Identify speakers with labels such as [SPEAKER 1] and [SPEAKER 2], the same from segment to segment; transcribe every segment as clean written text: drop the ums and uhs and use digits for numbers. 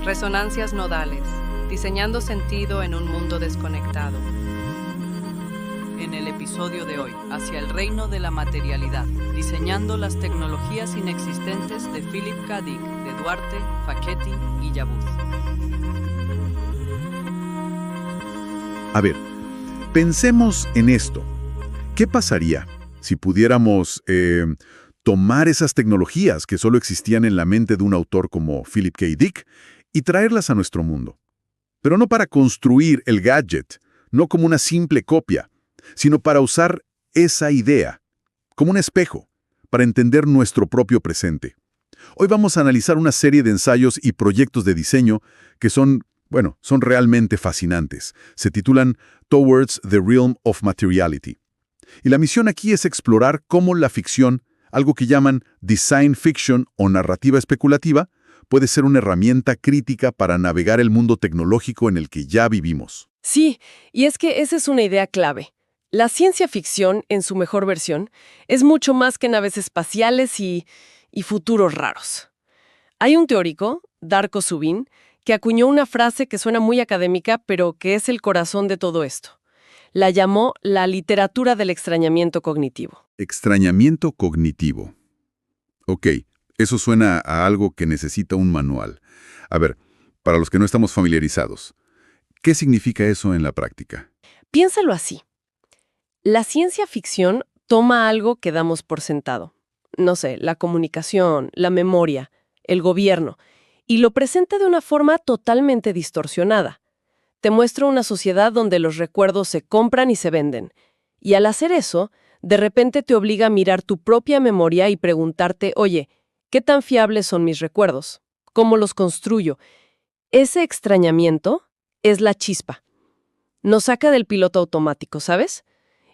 [SPEAKER 1] Resonancias nodales, diseñando sentido en un mundo desconectado.
[SPEAKER 2] En el episodio de hoy, hacia el reino de la materialidad, diseñando las tecnologías inexistentes de Philip K. Dick, de Duarte, Facchetti y Yabuz.
[SPEAKER 3] A ver, pensemos en esto. ¿Qué pasaría si pudiéramos tomar esas tecnologías que solo existían en la mente de un autor como Philip K. Dick y traerlas a nuestro mundo? Pero no para construir el gadget, no como una simple copia, sino para usar esa idea como un espejo, para entender nuestro propio presente. Hoy vamos a analizar una serie de ensayos y proyectos de diseño que son realmente fascinantes. Se titulan Towards the Realm of Materiality. Y la misión aquí es explorar cómo la ficción, algo que llaman design fiction o narrativa especulativa, puede ser una herramienta crítica para navegar el mundo tecnológico en el que ya vivimos.
[SPEAKER 4] Sí, y es que esa es una idea clave. La ciencia ficción, en su mejor versión, es mucho más que naves espaciales y futuros raros. Hay un teórico, Darko Subin, que acuñó una frase que suena muy académica, pero que es el corazón de todo esto. La llamó la literatura del extrañamiento cognitivo.
[SPEAKER 3] Extrañamiento cognitivo. Ok, eso suena a algo que necesita un manual. A ver, para los que no estamos familiarizados, ¿qué significa eso en la práctica?
[SPEAKER 4] Piénsalo así. La ciencia ficción toma algo que damos por sentado. No sé, la comunicación, la memoria, el gobierno, y lo presenta de una forma totalmente distorsionada. Te muestra una sociedad donde los recuerdos se compran y se venden. Y al hacer eso, de repente te obliga a mirar tu propia memoria y preguntarte, oye, ¿qué tan fiables son mis recuerdos? ¿Cómo los construyo? Ese extrañamiento es la chispa. Nos saca del piloto automático, ¿sabes?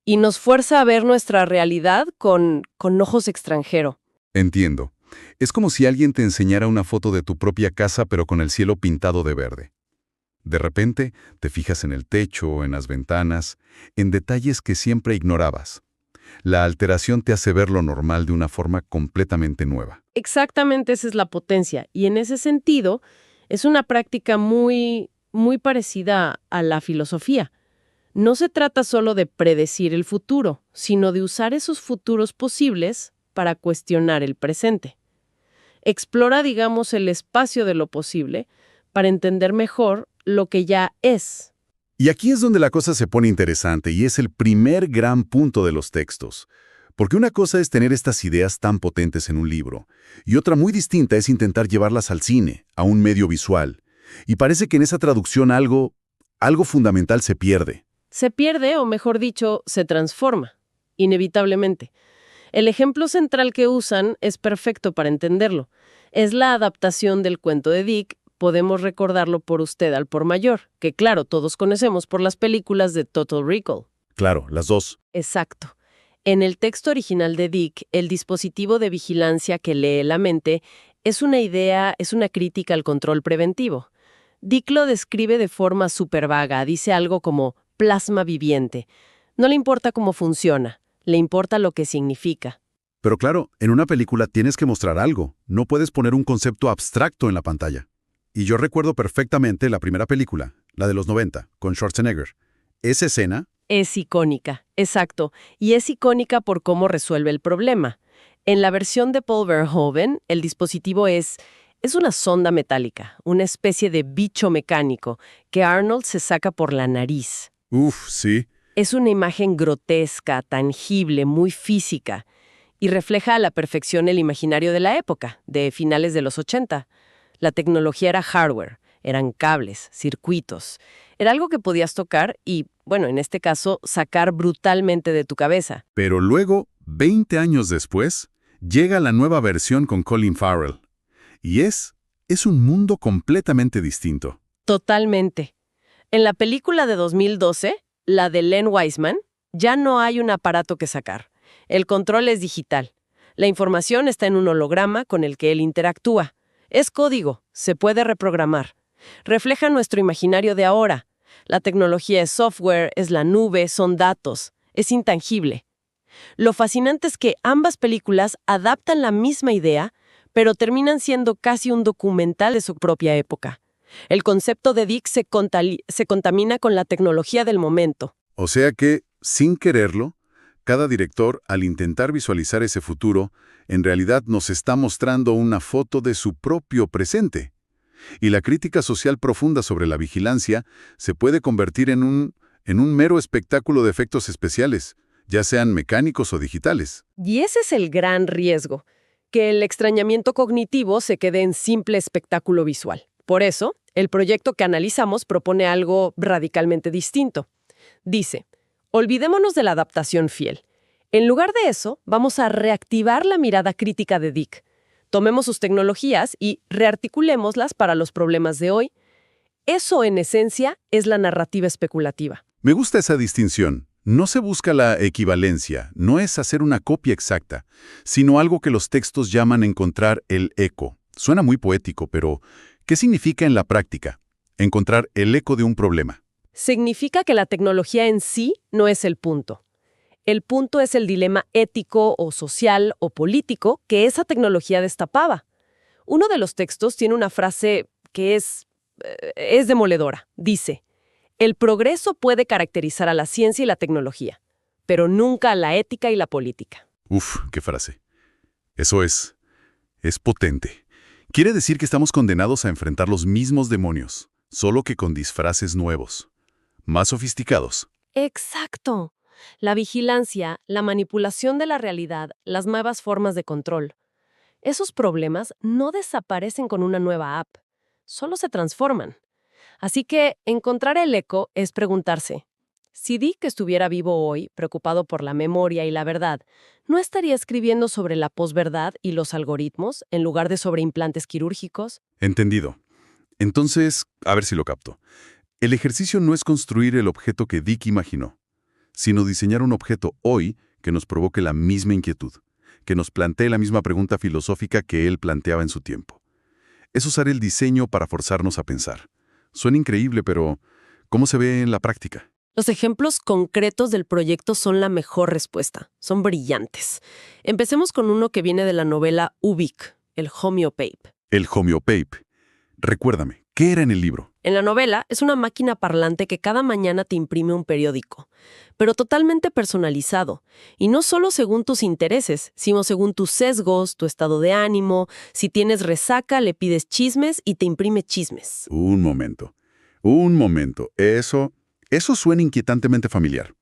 [SPEAKER 4] Y nos fuerza a ver nuestra realidad con ojos extranjero.
[SPEAKER 3] Entiendo. Es como si alguien te enseñara una foto de tu propia casa pero con el cielo pintado de verde. De repente, te fijas en el techo, en las ventanas, en detalles que siempre ignorabas. La alteración te hace ver lo normal de una forma completamente nueva.
[SPEAKER 4] Exactamente, esa es la potencia. Y en ese sentido, es una práctica muy parecida a la filosofía. No se trata solo de predecir el futuro, sino de usar esos futuros posibles para cuestionar el presente. Explora, digamos, el espacio de lo posible para entender mejor lo que ya es.
[SPEAKER 3] Y aquí es donde la cosa se pone interesante y es el primer gran punto de los textos. Porque una cosa es tener estas ideas tan potentes en un libro, y otra muy distinta es intentar llevarlas al cine, a un medio visual. Y parece que en esa traducción algo fundamental se pierde.
[SPEAKER 4] Se pierde, o mejor dicho, se transforma, inevitablemente. El ejemplo central que usan es perfecto para entenderlo. Es la adaptación del cuento de Dick. Podemos recordarlo por Usted al por mayor, que claro, todos conocemos por las películas de Total Recall.
[SPEAKER 3] Claro, las dos.
[SPEAKER 4] Exacto. En el texto original de Dick, el dispositivo de vigilancia que lee la mente es una crítica al control preventivo. Dick lo describe de forma súper vaga, dice algo como plasma viviente. No le importa cómo funciona, le importa lo que significa.
[SPEAKER 3] Pero claro, en una película tienes que mostrar algo, no puedes poner un concepto abstracto en la pantalla. Y yo recuerdo perfectamente la primera película, la de los 90, con Schwarzenegger. Esa escena
[SPEAKER 4] es icónica, exacto, y es icónica por cómo resuelve el problema. En la versión de Paul Verhoeven, el dispositivo es una sonda metálica, una especie de bicho mecánico que Arnold se saca por la nariz.
[SPEAKER 3] Uf, sí.
[SPEAKER 4] Es una imagen grotesca, tangible, muy física, y refleja a la perfección el imaginario de la época, de finales de los 80. La tecnología era hardware, eran cables, circuitos. Era algo que podías tocar y, en este caso, sacar brutalmente de tu cabeza.
[SPEAKER 3] Pero luego, 20 años después, llega la nueva versión con Colin Farrell. Y es un mundo completamente distinto.
[SPEAKER 4] Totalmente. En la película de 2012, la de Len Wiseman, ya no hay un aparato que sacar. El control es digital. La información está en un holograma con el que él interactúa. Es código, se puede reprogramar. Refleja nuestro imaginario de ahora. La tecnología es software, es la nube, son datos. Es intangible. Lo fascinante es que ambas películas adaptan la misma idea, pero terminan siendo casi un documental de su propia época. El concepto de Dick se contamina con la tecnología del momento.
[SPEAKER 3] O sea que, sin quererlo, cada director, al intentar visualizar ese futuro, en realidad nos está mostrando una foto de su propio presente. Y la crítica social profunda sobre la vigilancia se puede convertir en un mero espectáculo de efectos especiales, ya sean mecánicos o digitales.
[SPEAKER 4] Y ese es el gran riesgo, que el extrañamiento cognitivo se quede en simple espectáculo visual. Por eso, el proyecto que analizamos propone algo radicalmente distinto. Dice, olvidémonos de la adaptación fiel. En lugar de eso, vamos a reactivar la mirada crítica de Dick. Tomemos sus tecnologías y rearticulémoslas para los problemas de hoy. Eso, en esencia, es la narrativa especulativa.
[SPEAKER 3] Me gusta esa distinción. No se busca la equivalencia, no es hacer una copia exacta, sino algo que los textos llaman encontrar el eco. Suena muy poético, pero ¿qué significa en la práctica? Encontrar el eco de un problema.
[SPEAKER 4] Significa que la tecnología en sí no es el punto. El punto es el dilema ético o social o político que esa tecnología destapaba. Uno de los textos tiene una frase que es demoledora. Dice, el progreso puede caracterizar a la ciencia y la tecnología, pero nunca a la ética y la política.
[SPEAKER 3] Uf, qué frase. Eso es potente. Quiere decir que estamos condenados a enfrentar los mismos demonios, solo que con disfraces nuevos, más sofisticados.
[SPEAKER 4] Exacto. La vigilancia, la manipulación de la realidad, las nuevas formas de control. Esos problemas no desaparecen con una nueva app, solo se transforman. Así que encontrar el eco es preguntarse, si Dick estuviera vivo hoy, preocupado por la memoria y la verdad, ¿no estaría escribiendo sobre la posverdad y los algoritmos en lugar de sobre implantes quirúrgicos?
[SPEAKER 3] Entendido. Entonces, a ver si lo capto. El ejercicio no es construir el objeto que Dick imaginó, sino diseñar un objeto hoy que nos provoque la misma inquietud, que nos plantee la misma pregunta filosófica que él planteaba en su tiempo. Es usar el diseño para forzarnos a pensar. Suena increíble, pero ¿cómo se ve en la práctica?
[SPEAKER 4] Los ejemplos concretos del proyecto son la mejor respuesta. Son brillantes. Empecemos con uno que viene de la novela Ubik, el Homeopape.
[SPEAKER 3] El Homeopape. Recuérdame, ¿qué era en el libro?
[SPEAKER 4] En la novela es una máquina parlante que cada mañana te imprime un periódico, pero totalmente personalizado, y no solo según tus intereses, sino según tus sesgos, tu estado de ánimo. Si tienes resaca, le pides chismes y te imprime chismes.
[SPEAKER 3] Un momento. Eso suena inquietantemente familiar.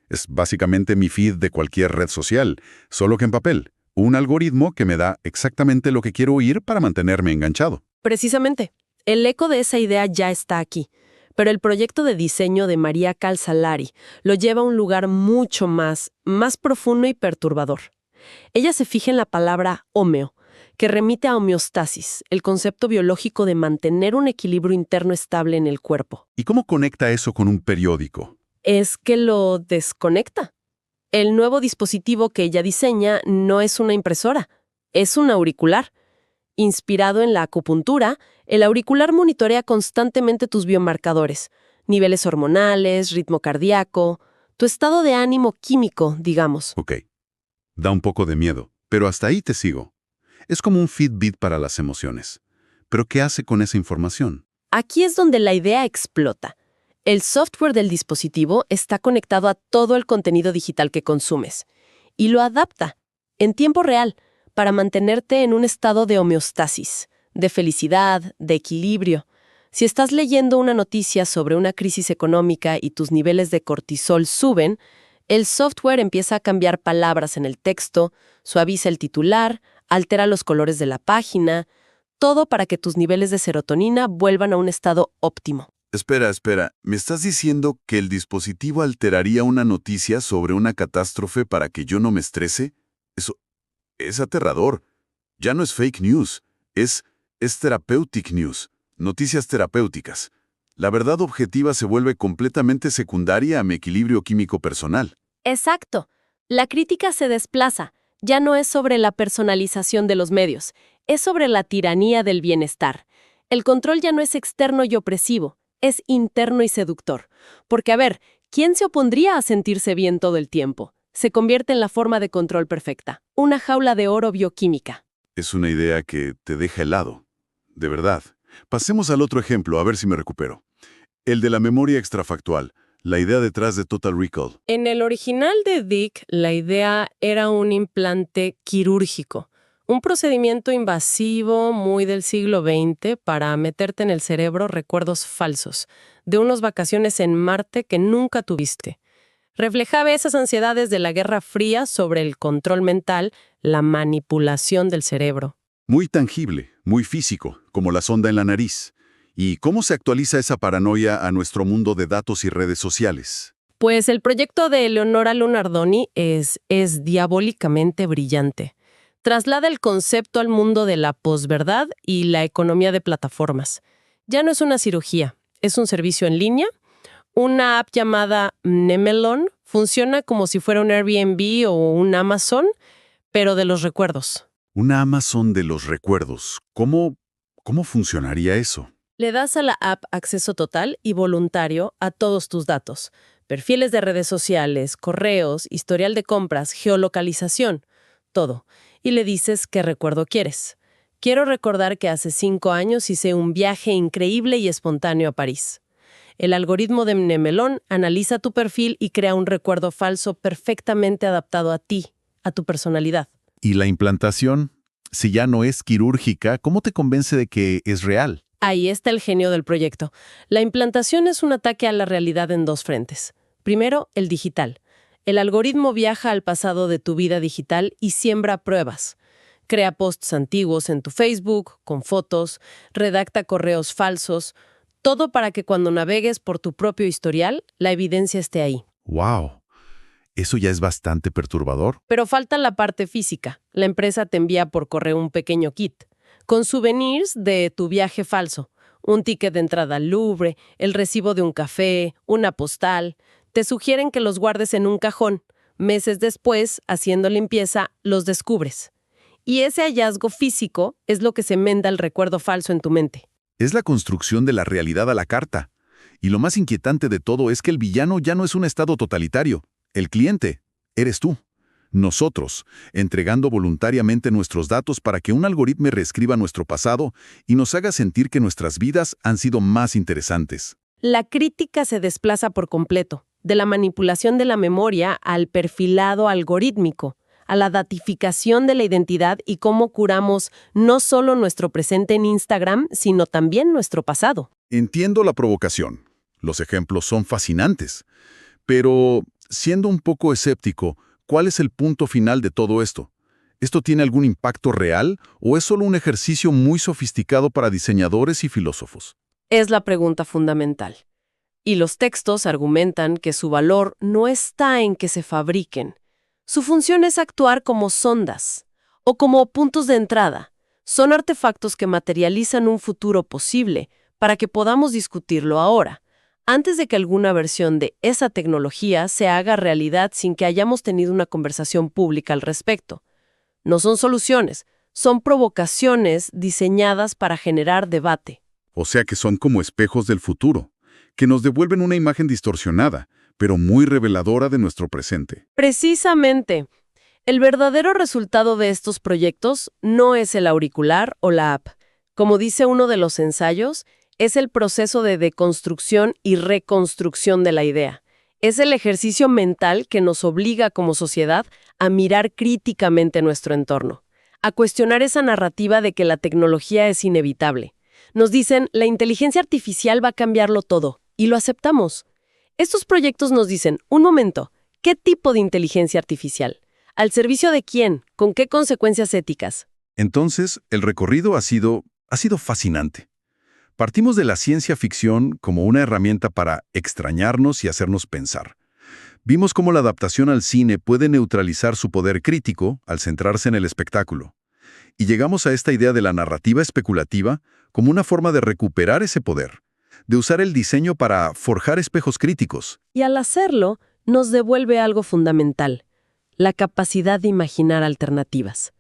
[SPEAKER 3] Es básicamente mi feed de cualquier red social, solo que en papel. Un algoritmo que me da exactamente lo que quiero oír para mantenerme enganchado.
[SPEAKER 4] Precisamente. El eco de esa idea ya está aquí, pero el proyecto de diseño de María Calzalari lo lleva a un lugar mucho más profundo y perturbador. Ella se fija en la palabra homeo, que remite a homeostasis, el concepto biológico de mantener un equilibrio interno estable en el cuerpo.
[SPEAKER 3] ¿Y cómo conecta eso con un periódico?
[SPEAKER 4] Es que lo desconecta. El nuevo dispositivo que ella diseña no es una impresora, es un auricular. Inspirado en la acupuntura, el auricular monitorea constantemente tus biomarcadores, niveles hormonales, ritmo cardíaco, tu estado de ánimo químico, digamos.
[SPEAKER 3] Ok. Da un poco de miedo, pero hasta ahí te sigo. Es como un Fitbit para las emociones. ¿Pero qué hace con esa información?
[SPEAKER 4] Aquí es donde la idea explota. El software del dispositivo está conectado a todo el contenido digital que consumes y lo adapta en tiempo real para mantenerte en un estado de homeostasis, de felicidad, de equilibrio. Si estás leyendo una noticia sobre una crisis económica y tus niveles de cortisol suben, el software empieza a cambiar palabras en el texto, suaviza el titular, altera los colores de la página, todo para que tus niveles de serotonina vuelvan a un estado óptimo.
[SPEAKER 3] Espera. ¿Me estás diciendo que el dispositivo alteraría una noticia sobre una catástrofe para que yo no me estrese? Eso es aterrador. Ya no es fake news, es therapeutic news, noticias terapéuticas. La verdad objetiva se vuelve completamente secundaria a mi equilibrio químico personal.
[SPEAKER 4] Exacto. La crítica se desplaza. Ya no es sobre la personalización de los medios, es sobre la tiranía del bienestar. El control ya no es externo y opresivo, es interno y seductor. Porque, a ver, ¿quién se opondría a sentirse bien todo el tiempo? Se convierte en la forma de control perfecta, una jaula de oro bioquímica.
[SPEAKER 3] Es una idea que te deja helado. De verdad. Pasemos al otro ejemplo, a ver si me recupero. El de la memoria extrafactual, la idea detrás de Total Recall.
[SPEAKER 4] En el original de Dick, la idea era un implante quirúrgico, un procedimiento invasivo muy del siglo XX para meterte en el cerebro recuerdos falsos de unas vacaciones en Marte que nunca tuviste. Reflejaba esas ansiedades de la Guerra Fría sobre el control mental, la manipulación del cerebro.
[SPEAKER 3] Muy tangible, muy físico, como la sonda en la nariz. ¿Y cómo se actualiza esa paranoia a nuestro mundo de datos y redes sociales?
[SPEAKER 4] Pues el proyecto de Eleonora Lunardoni es diabólicamente brillante. Traslada el concepto al mundo de la posverdad y la economía de plataformas. Ya no es una cirugía, es un servicio en línea. Una app llamada Mnemelon funciona como si fuera un Airbnb o un Amazon, pero de los recuerdos.
[SPEAKER 3] Una Amazon de los recuerdos. ¿Cómo funcionaría eso?
[SPEAKER 4] Le das a la app acceso total y voluntario a todos tus datos. Perfiles de redes sociales, correos, historial de compras, geolocalización, todo. Y le dices qué recuerdo quieres. Quiero recordar que hace 5 años hice un viaje increíble y espontáneo a París. El algoritmo de Mnemelon analiza tu perfil y crea un recuerdo falso perfectamente adaptado a ti, a tu personalidad.
[SPEAKER 3] ¿Y la implantación? Si ya no es quirúrgica, ¿cómo te convence de que es real?
[SPEAKER 4] Ahí está el genio del proyecto. La implantación es un ataque a la realidad en 2 frentes. Primero, el digital. El algoritmo viaja al pasado de tu vida digital y siembra pruebas. Crea posts antiguos en tu Facebook, con fotos, redacta correos falsos, todo para que cuando navegues por tu propio historial, la evidencia esté ahí.
[SPEAKER 3] ¡Wow! Eso ya es bastante perturbador.
[SPEAKER 4] Pero falta la parte física. La empresa te envía por correo un pequeño kit, con souvenirs de tu viaje falso, un ticket de entrada al Louvre, el recibo de un café, una postal. Te sugieren que los guardes en un cajón. Meses después, haciendo limpieza, los descubres. Y ese hallazgo físico es lo que cementa el recuerdo falso en tu mente.
[SPEAKER 3] Es la construcción de la realidad a la carta. Y lo más inquietante de todo es que el villano ya no es un estado totalitario. El cliente eres tú. Nosotros, entregando voluntariamente nuestros datos para que un algoritmo reescriba nuestro pasado y nos haga sentir que nuestras vidas han sido más interesantes.
[SPEAKER 4] La crítica se desplaza por completo, de la manipulación de la memoria al perfilado algorítmico, a la datificación de la identidad y cómo curamos no solo nuestro presente en Instagram, sino también nuestro pasado.
[SPEAKER 3] Entiendo la provocación. Los ejemplos son fascinantes. Pero, siendo un poco escéptico, ¿cuál es el punto final de todo esto? ¿Esto tiene algún impacto real o es solo un ejercicio muy sofisticado para diseñadores y filósofos?
[SPEAKER 4] Es la pregunta fundamental. Y los textos argumentan que su valor no está en que se fabriquen. Su función es actuar como sondas o como puntos de entrada. Son artefactos que materializan un futuro posible para que podamos discutirlo ahora, antes de que alguna versión de esa tecnología se haga realidad sin que hayamos tenido una conversación pública al respecto. No son soluciones, son provocaciones diseñadas para generar debate.
[SPEAKER 3] O sea que son como espejos del futuro, que nos devuelven una imagen distorsionada, pero muy reveladora de nuestro presente.
[SPEAKER 4] Precisamente. El verdadero resultado de estos proyectos no es el auricular o la app. Como dice uno de los ensayos, es el proceso de deconstrucción y reconstrucción de la idea. Es el ejercicio mental que nos obliga como sociedad a mirar críticamente nuestro entorno, a cuestionar esa narrativa de que la tecnología es inevitable. Nos dicen, la inteligencia artificial va a cambiarlo todo, y lo aceptamos. Estos proyectos nos dicen, un momento, ¿qué tipo de inteligencia artificial? ¿Al servicio de quién? ¿Con qué consecuencias éticas?
[SPEAKER 3] Entonces, el recorrido ha sido fascinante. Partimos de la ciencia ficción como una herramienta para extrañarnos y hacernos pensar. Vimos cómo la adaptación al cine puede neutralizar su poder crítico al centrarse en el espectáculo. Y llegamos a esta idea de la narrativa especulativa como una forma de recuperar ese poder, de usar el diseño para forjar espejos críticos.
[SPEAKER 4] Y al hacerlo, nos devuelve algo fundamental, la capacidad de imaginar alternativas.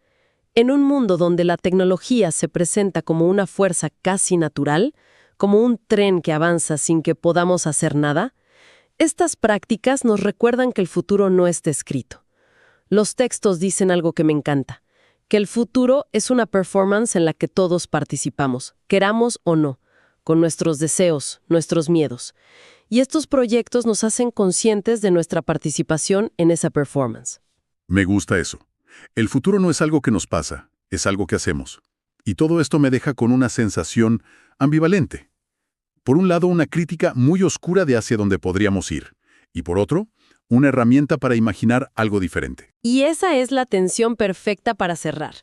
[SPEAKER 4] En un mundo donde la tecnología se presenta como una fuerza casi natural, como un tren que avanza sin que podamos hacer nada, estas prácticas nos recuerdan que el futuro no está escrito. Los textos dicen algo que me encanta, que el futuro es una performance en la que todos participamos, queramos o no, con nuestros deseos, nuestros miedos. Y estos proyectos nos hacen conscientes de nuestra participación en esa performance.
[SPEAKER 3] Me gusta eso. El futuro no es algo que nos pasa, es algo que hacemos. Y todo esto me deja con una sensación ambivalente. Por un lado, una crítica muy oscura de hacia dónde podríamos ir. Y por otro, una herramienta para imaginar algo diferente.
[SPEAKER 4] Y esa es la tensión perfecta para cerrar.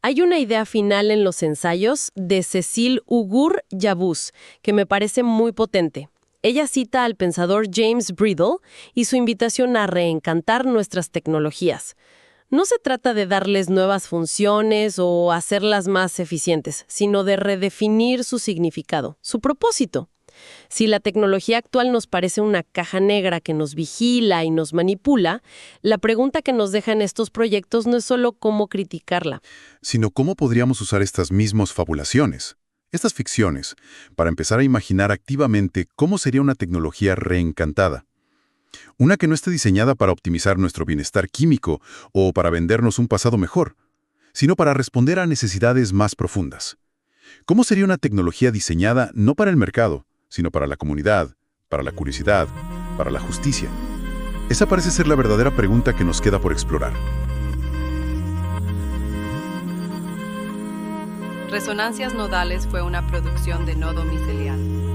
[SPEAKER 4] Hay una idea final en los ensayos de Cecile Ugur-Yabuz que me parece muy potente. Ella cita al pensador James Bridle y su invitación a reencantar nuestras tecnologías. No se trata de darles nuevas funciones o hacerlas más eficientes, sino de redefinir su significado, su propósito. Si la tecnología actual nos parece una caja negra que nos vigila y nos manipula, la pregunta que nos dejan estos proyectos no es solo cómo criticarla,
[SPEAKER 3] Sino cómo podríamos usar estas mismas fabulaciones, estas ficciones, para empezar a imaginar activamente cómo sería una tecnología reencantada. Una que no esté diseñada para optimizar nuestro bienestar químico o para vendernos un pasado mejor, sino para responder a necesidades más profundas. ¿Cómo sería una tecnología diseñada no para el mercado, sino para la comunidad, para la curiosidad, para la justicia? Esa parece ser la verdadera pregunta que nos queda por explorar.
[SPEAKER 1] Resonancias Nodales fue una producción de Nodo Micelial.